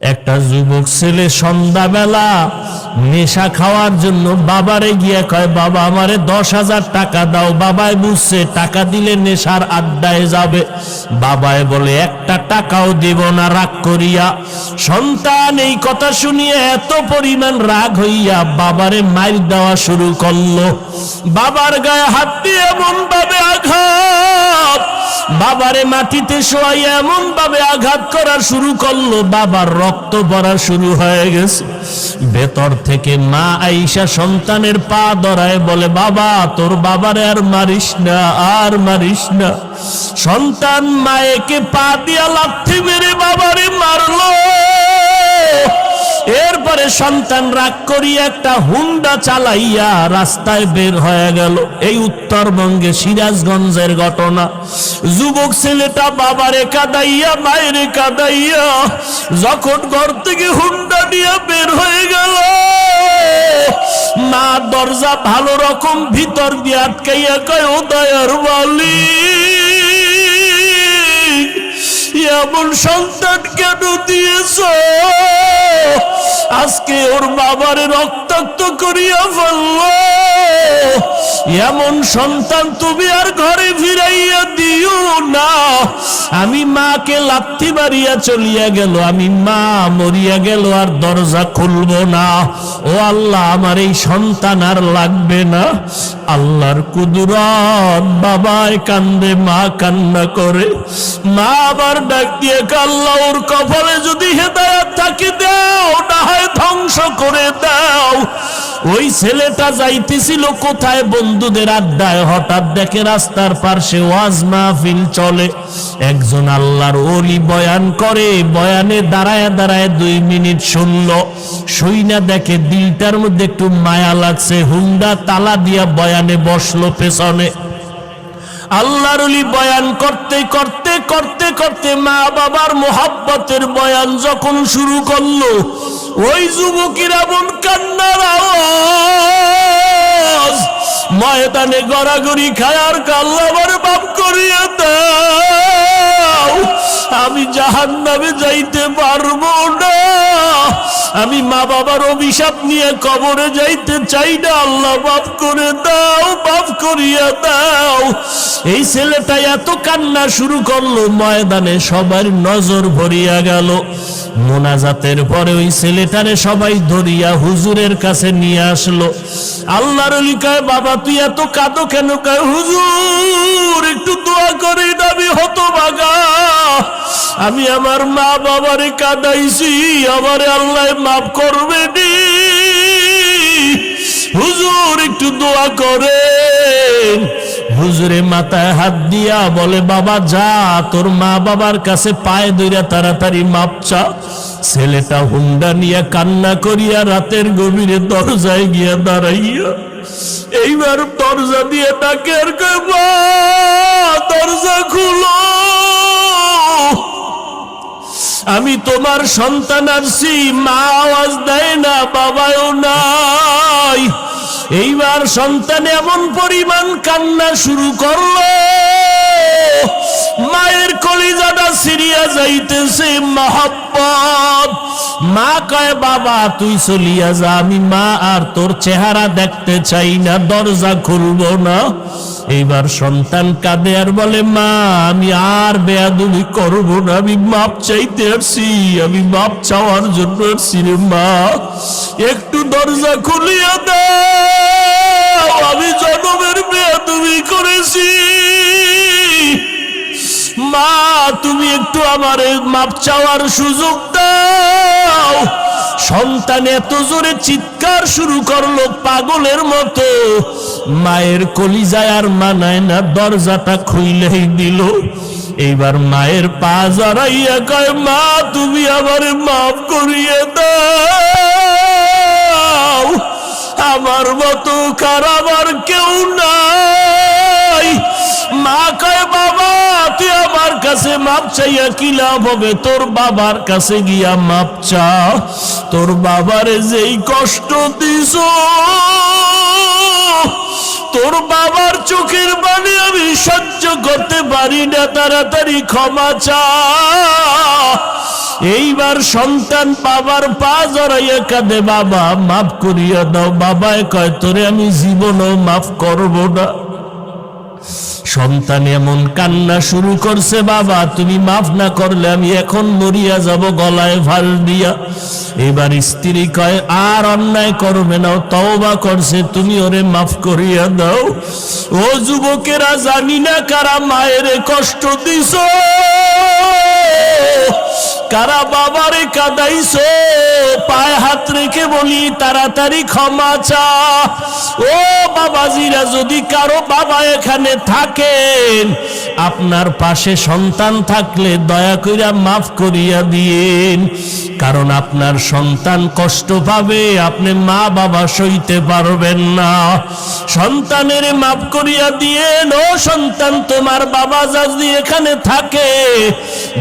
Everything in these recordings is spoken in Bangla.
একটা যুবক ছেলে সন্ধ্যাবেলা নেশা খাওয়ার জন্য বাবারে গিয়ে কয়, বাবা আমারে 10,000 টাকা দাও। বাবায় বুঝছে টাকা দিলে নেশার আড্ডায় যাবে। বাবায় বলে একটা টাকাও দেব না, রাগ করিয়া। সন্তান এই কথা শুনিয়ে এত পরিমাণ রাগ হইয়া বাবারে মাইর দেওয়া শুরু করলো। বাবার গায়ে হাত দিয়ে এমন ভাবে আঘাত, বাবারে মাটিতে শোয়াইয়া এমন ভাবে আঘাত করা শুরু করলো, বাবার রক্ত পড়া শুরু হয়ে গেছে। ভেতর থেকে মা আইসা সন্তানের পা ধরায় বলে, বাবা তোর বাবারে আর মারিস না, আর মারিস না। সন্তান মায়েকে পা দিয়া লাথি মেরে বাবারে মারলো। এরপরে সন্তান রাগ করিয়া একটা হুন্ডা চালাইয়া রাস্তায় বের হয়ে গেল। এই উত্তরবঙ্গে সিরাজগঞ্জের ঘটনা। যুবক ছেলেটা বাবারে কাঁদাইয়া মায়েরে কাঁদাইয়া যখন ঘর থেকে হুন্ডা নিয়ে বের হয়ে গেল, মা দরজা ভালো রকম ভিতর দিয়ে আটকাইয়া কয়, ও দয়ার মালিক, এমন সন্তান কেন দিয়েছ? আজকে ওর বাবারে রক্তাক্ত করিয়া ফেলল। এমন সন্তান তুমি আর ঘরে ফিরাইয়া দিও না। আমি মাকে লাথি মারিয়া চলিয়া গেল, আমি মা মরিয়া গেল, আর দরজা খুলব না। ও আল্লাহ, আমার এই সন্তান আর লাগবে না। আল্লাহর কুদরত, বাবায় কান্দে, মা কান্না করে। মা আবার ডাক দিয়ে, আল্লাহ ওর কপালে যদি হেদায়েত থাকে দাও, না হয় ধ্বংস করে দাও। ওই ছেলেটা যাইতেছিল কোথায়? বন্ধুদের আড্ডায়। হঠাৎ দেখে রাস্তার পাশে ওয়াজ মাহফিল চলে। একজন আল্লাহর ওলি বয়ান করে। বয়ানে দাঁড়ায় দাঁড়ায় 2 মিনিট শুনলো। শুইনা দেখে দিলটার মধ্যে একটু মায়া লাগছে। হুন্ডা তালা দিয়া বয়ানে বসলো পেছনে। আল্লাহর ওলি বয়ান করতে করতে করতে করতে মা বাবার মোহাব্বতের বয়ান যখন শুরু করলো, ওই যুবকের এমন কান্নার আওয়াজ, ময়দানে গড়াগড়ি খায় আর আল্লাহ আমার মাফ করিয়ে দাও, আমি জাহান্নামে যাইতে পারবো না, আমি মা বাবার অভিশাপ নিয়ে কবরে যাইতে চাই না, আল্লাহ মাফ করে দাও, মাফ করিয়া দাও। এই ছেলেটা এত কান্না শুরু করলো, ময়দানে সবার নজর ভরিয়া গেল। মোনাজাতের পরে ওই ছেলেটারে সবাই ধরিয়া হুজুরের কাছে নিয়ে আসলো। আল্লাহর ওলি কয়, বাবা তুই এত কাঁদো কেন? কয়, হুজুর একটু দোয়া করে, আমি হতভাগা, আমি আমার মা বাবারে কাঁদাইছি, আমারে আল্লাহ মাফ করবে নি, হুজুর একটু দোয়া করেন। হুজুরে মাথায় হাত দিয়া বলে, বাবা যা, তোর মা বাবার কাছে পায়ে ধইরা তাড়াতাড়ি মাপ চা। ছেলেটা হুন্ডা নিয়ে কান্না করিয়া রাতের গভীরে দরজায় গিয়া দাঁড়াইয়া এইবার দরজা দিয়ে ডাকে আর কয়, মা দরজা খুলো, আমি তোমার সন্তান আসছি। মা আওয়াজ দেয় না, বাবাও নাই। এইবার সন্তান এমন পরিমাণ কান্না শুরু করলো, মায়ের কলিজাটা ছিঁড়িয়া যাইতেছে মহব্বত। মা কয়, বাবা তুই চলিয়া যা, আমি মা আর তোর চেহারা দেখতে চাই না, দরজা খুলবো না। এইবার সন্তান কাঁদে আর বলে, মা আমি আর বেয়াদবি করব না, আমি মাপ চাইতে আসছি, আমি মাপ চাওয়ার জন্য আসছি রে মা, একটু দরজা খুলিয়া দাও, আমি জনমের বেয়াদবি করেছি, মা তুমি একটু আমারে মাপ চাওয়ার সুযোগ দাও। সন্তান এত জোরে চিৎকার শুরু করলো পাগলের মতো, মায়ের কলিজায় আর মানায় না, দরজাটা খুইলেই দিল। এইবার মায়ের পা জড়াইয়া কয়, মা তুমি আমারে মাফ করিয়ে দাও, আমার মতো খারাপ আর কেউ নাই। মা কয়, বাবা তুই আমার কাছে মাপ চাইয়া কি লাভ হবে? তোর বাবার কাছে গিয়া মাপ চা, তোর বাবারে যেই কষ্ট দিছ, তোর বাবার চোখের পানি আমি সহ্য করতে পারি না, তাড়াতাড়ি ক্ষমা চা। এইবার সন্তান বাবার পা জড়াইয়া কাঁদে, বাবা মাফ করিয়া দাও। বাবায় কয় তোরে আমি জীবনও মাফ করব না। সন্তান এমন কান্না শুরু করছে, বাবা তুমি মাফ না করলে আমি এখন মরিয়া যাব গলায় ফাল দিয়া। এবার স্ত্রী কয় আর অন্যায় করবে না, তওবা করছে, তুমি ওরে মাফ করিয়া দাও। ও যুবকেরা, জানি না কারা মায়ের কষ্ট দিছ, কারা বাবারে কাঁদাইছো, পায়ে হাত রেখে বলি তাড়াতাড়ি ক্ষমা চা। ও বাবাজিরা, যদি কারো বাবা এখানে থাকেন, আপনার পাশে সন্তান থাকলে দয়া কইরা মাফ করিয়া দিয়েন, কারণ আপনার সন্তান কষ্ট পাবে, আপনি মা বাবা সইতে পারবেন না। সন্তানের মাফ করিয়া দিয়েন। ও সন্তান, তোমার বাবা যদি এখানে থাকে,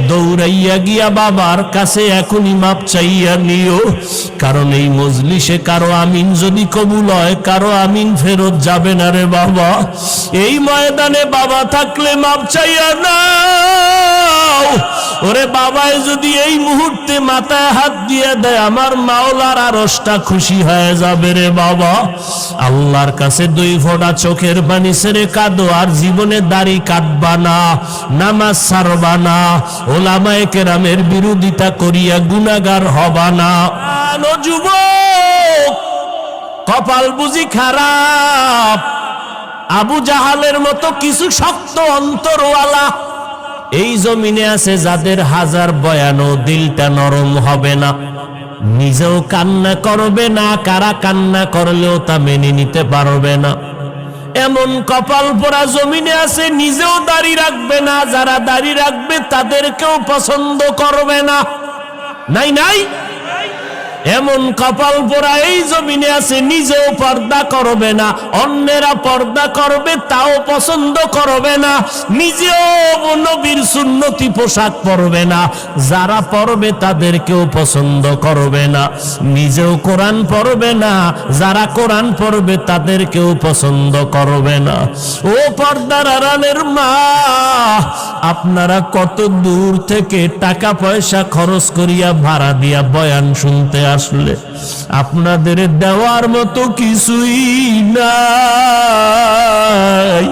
দৌড়াইয়া গিয়া বাবার কাছে এখনই মাপ চাইয়া নিও, কারণ এই মজলিসে কারো আমিন যদি কবুল হয়, কারো আমিন ফেরত যাবে না রে বাবা। এই ময়দানে বাবা থাকলে মাপ চাইয়া নাও। ওরে বাবায় যদি এই মুহূর্তে মাথায় হাত দিয়ে দেয়, আমার মাওলার আরশটা খুশি হয়ে যাবে রে বাবা। আল্লাহর কাছে 2 ফোঁটা চোখের পানি ছেড়ে কাঁদো, আর জীবনে দাড়ি কাটবা না, নামাজ ছাড়বা না, ওলামায়ে কেরামের বিরোধিতা করিয়া গুনাহগার হবা না। ও যুবক, কপাল বুঝি খারাপ? আবু জাহালের মতো কিছু শক্ত অন্তরওয়ালা এই জমিনে আছে, যাদের হাজার বয়ানও দিলটা নরম হবে না, নিজেও কান্না করবে না, কারা কান্না করলেও তা মেনে নিতে পারবে না। এমন কপাল পোড়া জমিনে আছে, নিজেও দাড়ি রাখবে না, যারা দাড়ি রাখবে তাদেরকেও পছন্দ করবে না। নাই নাই, এমন কপাল পোড়া এই জমিনে আছে, নিজেও পর্দা করবে না, অন্যেরা পর্দা করবে তাও পছন্দ করবে না, নিজেও নবীর সুন্নতি পোশাক পরবে না, যারা পরবে তাদেরকেও পছন্দ করবে না, নিজেও কোরআন পড়বে না, যারা কোরআন পড়বে তাদেরকেও পছন্দ করবে না। ও পর্দার আড়ালের মা, আপনারা কত দূর থেকে টাকা পয়সা খরচ করিয়া ভাড়া দিয়া বয়ান শুনতে আসলে, আপনাদের দেওয়ার মতো কিছুই নাই।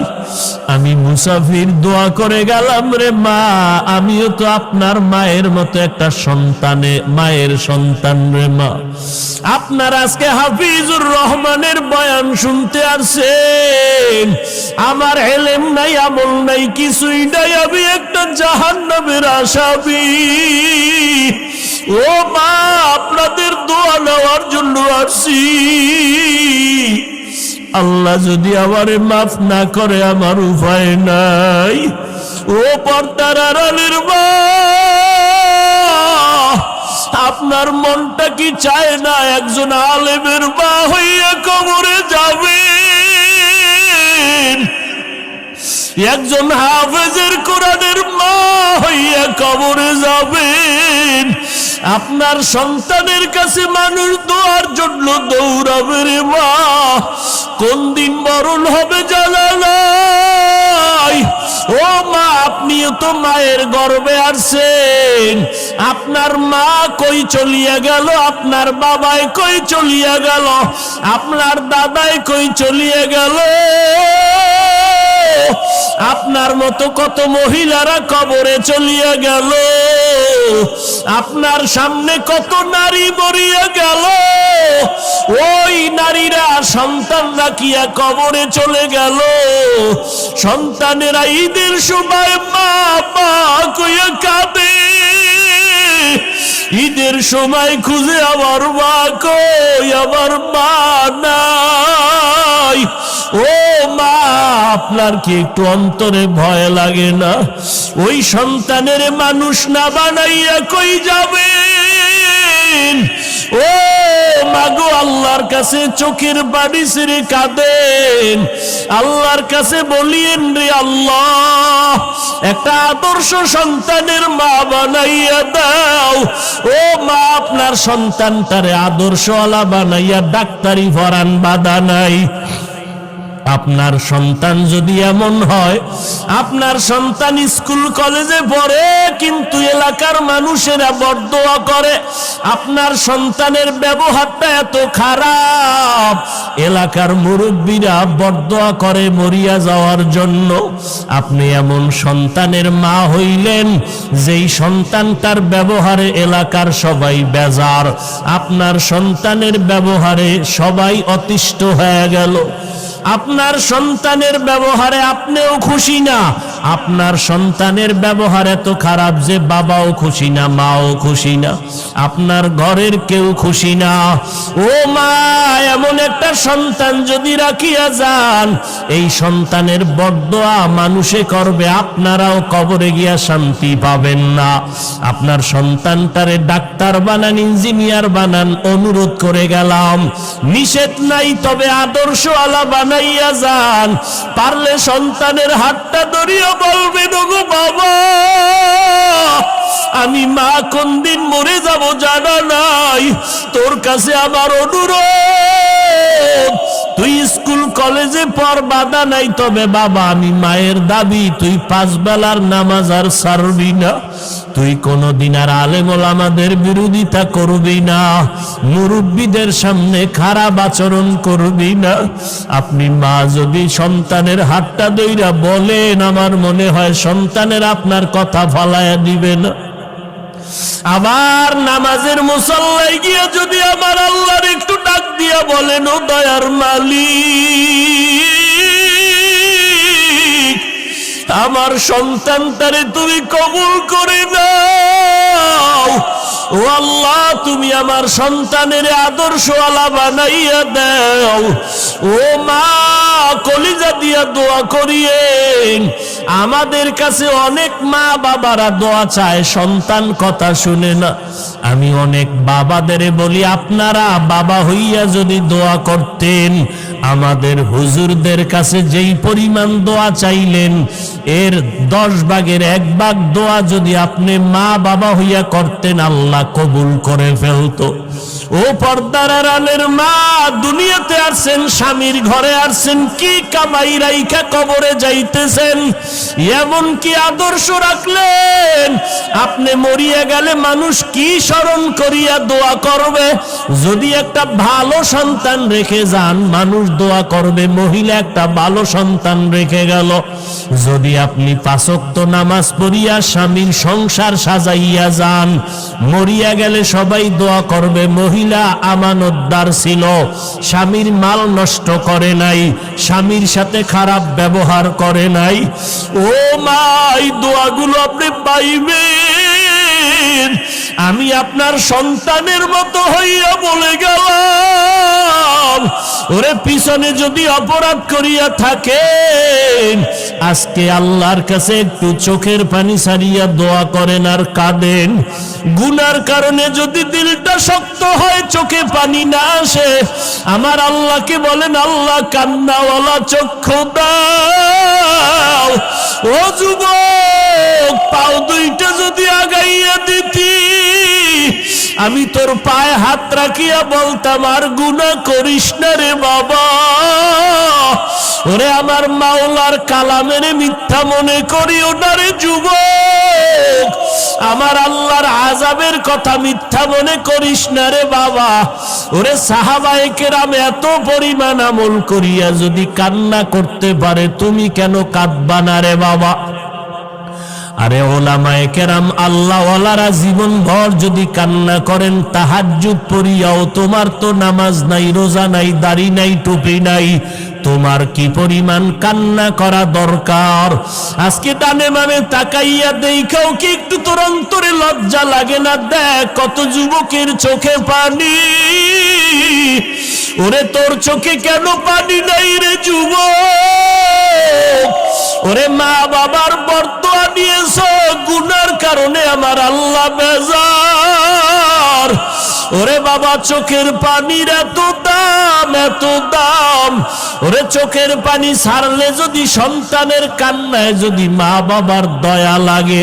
আমি মুসাফির দোয়া করে গেলাম রে মা, আমিও তো আপনার মায়ের মতো একটা মায়ের সন্তান রে মা। আপনারা আজকে হাফিজুর রহমানের বয়ান শুনতে আসছেন, আমার এলেম নাই, আমল নাই, কিছুই নাই, আমি একটা জাহান্নামের আসামি। ও মা, আপনাদের দোয়া নেওয়ার জন্য আসছি। আল্লাহ যদি আমারে মাফ না করে, আমার উপায় নাই। ও পর্দার আড়ালের মা, আপনার মনটা কি চায় না একজন আলেমের মা হইয়া কবরে যাবেন, একজন হাফেজের কোরআনের মা হইয়া কবরে যাবেন? আপনার সন্তানের কাছে মানুষ দোয়ার জন্য দৌড়াবে রে মা, কোন দিন মরণ হবে জানা নাই। ও মা, আপনিও তো মায়ের গর্ভে আসছেন, আপনার মা কই চলিয়া গেল, আপনার বাবাই কই চলিয়া গেল, আপনার দাদাই কই চলিয়া গেল, আপনার মতো কত মহিলারা কবরে চলিয়া গেল, আপনার সামনে কত নারী মরিয়া গেল, ওই নারীরা সন্তান রাখিয়া কবরে চলে গেল। সন্তানেরা ঈদের সময় মা মা কইয়া কাঁদে, ঈদের সময় খুঁজে আমার মা কই, আমার মা নাই। ও মা, আপনার কি একটু অন্তরে ভয় লাগে না? ওই সন্তানের মানুষ না বানাইয়া কই যাবেন? ও মাগো, আল্লাহর কাছে চোখের পানি ছেড়ে কাঁদেন, আল্লাহর কাছে বলিয়েন রে আল্লাহ, একটা আদর্শ সন্তানের মা বানাইয়া দাও। ও মা, আপনার সন্তানটারে আদর্শওয়ালা বানাইয়া ডাক্তারি পড়ান, বাধা নাই। আপনার সন্তান যদি এমন হয়, আপনার সন্তান স্কুল কলেজে পড়ে কিন্তু এলাকার মানুষেরা বরদোয়া করে, আপনার সন্তানের ব্যবহারটা এত খারাপ, এলাকার মুরব্বীরা বরদোয়া করে মরিয়া যাওয়ার জন্য, আপনি এমন সন্তানের মা হইলেন যেই সন্তানটার ব্যবহারে এলাকার সবাই বেজার, আপনার সন্তানের ব্যবহারে সবাই অতিষ্ঠ হয়ে গেল। আপনার সন্তানের ব্যবহারে আপনিও খুশি না, আপনার সন্তানের ব্যবহার এত খারাপ যে বাবাও খুশি না, মাও খুশি না, আপনার ঘরের কেউ খুশি না। ও মা, এমন একটা সন্তান যদি রাখিয়া যান, এই সন্তানের বরদোয়া মানুষে করবে, আপনারাও কবরে গিয়া শান্তি পাবেন না। আপনার সন্তানটারে ডাক্তার বানান, ইঞ্জিনিয়ার বানান, অনুরোধ করে গেলাম, নিষেধ নাই, তবে আদর্শওয়ালা বানাইয়া যান। পারলে সন্তানের হাতটা ধরিয়া বলবেন, ওগো বাবা, আমি মা কোন দিন মরে যাব জানা নাই, তোর কাছে আমার অনুরোধ, তুই স্কুল কলেজে পড়, বাধা নাই, তবে বাবা আমি মায়ের দাবি, তুই 5 বেলার নামাজ আর ছাড়বি না, তুই কোনদিন আর আলেম ওলামাদের বিরোধিতা করবি না, মুরব্বীদের সামনে খারাপ আচরণ করবি না। আপনি মা যদি সন্তানের হাতটা ধইরা বলেন, আমার মনে হয় সন্তানের আপনার কথা ফালায়া দিবে না। আবার নামাজের মুসল্লায় গিয়ে যদি আমার আল্লাহর একটু ডাক দিয়া বলেন, ও দয়ার মালিক, আমার সন্তানটারে তুমি কবুল করে নাও, ও আল্লাহ তুমি আমার সন্তানের আদর্শওয়ালা বানাইয়া দাও। ও মা, কলিজা দিয়া দোয়া করিয়েন। আমাদের কাছে অনেক মা বাবারা দোয়া চায়, সন্তান কথা শুনে না। আমি অনেক বাবাদের বলি, আপনারা বাবা হইয়া যদি দোয়া করতেন, আমাদের হুজুরদের কাছে যেই পরিমাণ দোয়া চাইলেন, এর 10 ভাগের 1 ভাগ দোয়া যদি আপনি মা বাবা হইয়া করতেন, আল্লাহ কবুল করে ফেলতো। ও পর্দার আড়ালের মা, দুনিয়াতে আসছেন, স্বামীর ঘরে আসছেন, কি কামাই রাইখা কবরে যাইতেছেন, এমন কি আদর্শ রাখলেন, আপনি মরিয়া গেলে মানুষ কি স্মরণ করিয়া দোয়া করবে? যদি একটা ভালো সন্তান রেখে যান, মানুষ দোয়া করবে, মহিলা একটা ভালো সন্তান রেখে গেল। যদি আপনি 5 ওয়াক্ত নামাজ পড়িয়া স্বামীর সংসার সাজাইয়া যান, মরিয়া গেলে সবাই দোয়া করবে, মহিলা আমানতদার ছিল, স্বামীর মাল নষ্ট করে নাই, স্বামীর সাথে খারাপ ব্যবহার করে নাই। ও মা, এই দোয়াগুলো আপনি পাইবেন। আমি আপনার সন্তানের মতো হইয়া বলে গেলাম, ওরে পিছনে যদি অপরাধ করিয়া থাকেন, আজকে আল্লাহর কাছে একটু চোখের পানি ছাড়িয়া দোয়া করেন আর কাঁদেন। গুনার কারণে যদি দিলটা শক্ত হয়, চোখে পানি না আসে, আমার আল্লাহকে বলেন, আল্লাহ কান্নাওয়ালা চক্ষু দাও। ও যুবক, পাও 2টা যদি আগাইয়া দিতি, আমি তোর পায়ে হাত রাখিয়া বলতাম, আর গুনাহ করিস না রে বাবা। ওরে আমার মাওলার কালামের মিথ্যা মনে করিও না রে যুবক, আমার আল্লাহর আযাবের কথা মিথ্যা মনে করিস না রে বাবা। ওরে সাহাবায়ে কেরাম এত পরিমাণ আমল করিয়া যদি কান্না করতে পারে, তুমি কেন কাঁদবা না রে বাবা? আরে ওলামায়ে কেরাম আল্লাহওয়ালারা জীবন ভর যদি কান্না করেন, তাহাজ্জুদ পড়িয়াও, তোমার তো নামাজ নাই, রোজা নাই, দাড়ি নাই, টুপি নাই, তোমার কি পরিমাণ কান্না করা দরকার? আজকে ডানে বামে তাকাইয়া দেখাও কি একটু তোর অন্তরে লজ্জা লাগে না? দেখ কত যুবকের চোখে পানি। ওরে তোর চোখে কেন পানি নাই রে যুবক? ওরে মা বাবার বরদোয়া নিয়েছ, গুনার কারণে আমার আল্লাহ বেজার। ওরে বাবা, চোখের পানির এত দাম, এত দাম। ওরে চোখের পানি ছাড়লে যদি সন্তানের কান্নায় যদি মা বাবার দয়া লাগে,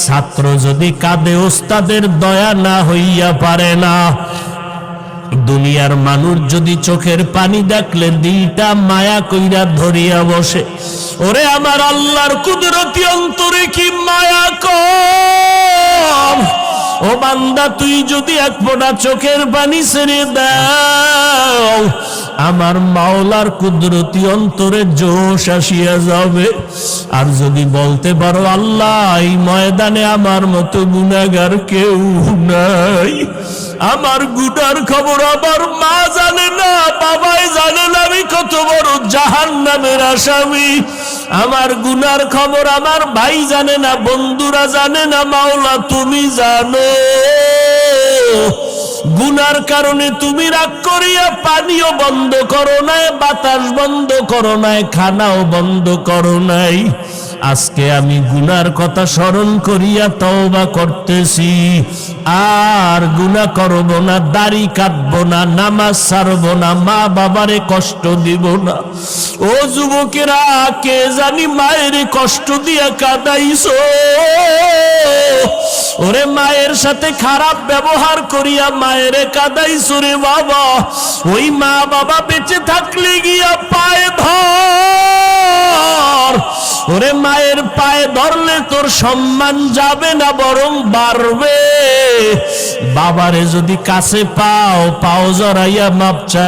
ছাত্র যদি কাঁদে ওস্তাদের দয়া না হইয়া পারে না। দুনিয়ার মানুষ যদি চোখের পানি দেখলে দিলটা মায়া কইরা ধরিয়া বসে। ওরে আমার আল্লাহর কুদরতি অন্তরে কি মায়া কম। ও বান্দা, তুই যদি এক ফোঁটা চোখের পানি ছেড়ে দাও, আমার মাওলার কুদরতি অন্তরে জোশ আসিয়া যাবে। আর যদি বলতে পারো আল্লাহ, এই ময়দানে আমার মতো গুনাহগার কেউ নাই, আমার গুনার খবর আমার মা জানে না, বাবাই জানে না আমি কত বড় জাহান্নামের আসামি, আমার গুনার খবর আমার ভাই জানে না, বন্ধুরা জানে না, মাওলা তুমি জানো। গুনার কারণে তুমি রাগ করিয়া পানিও বন্ধ করো নাই, বাতাস বন্ধ করো নাই, খানাও বন্ধ করো নাই। আজকে আমি গুনার কথা স্মরণ করিয়া তওবা করতেছি, আর গুনাহ করব না, দাড়ি কাটব না, নামাজ ছাড়ব না, মা বাবারে কষ্ট দিব না। ও যুবকেরা, কে জানি মায়ের কষ্ট দিয়া কাঁদাইছো, ওরে মায়ের সাথে খারাপ ব্যবহার করিয়া মায়েরে কাঁদাইছো রে বাবা। ওই মা বাবা বেঁচে থাকলে গিয়া পায়ে ধর, ওরে মায়ের পায়ে ধরলে তোর সম্মান যাবে না, বরং বাড়বে। বাবারে যদি কাছে পাও, পাও জড়াইয়া মাপ চায়।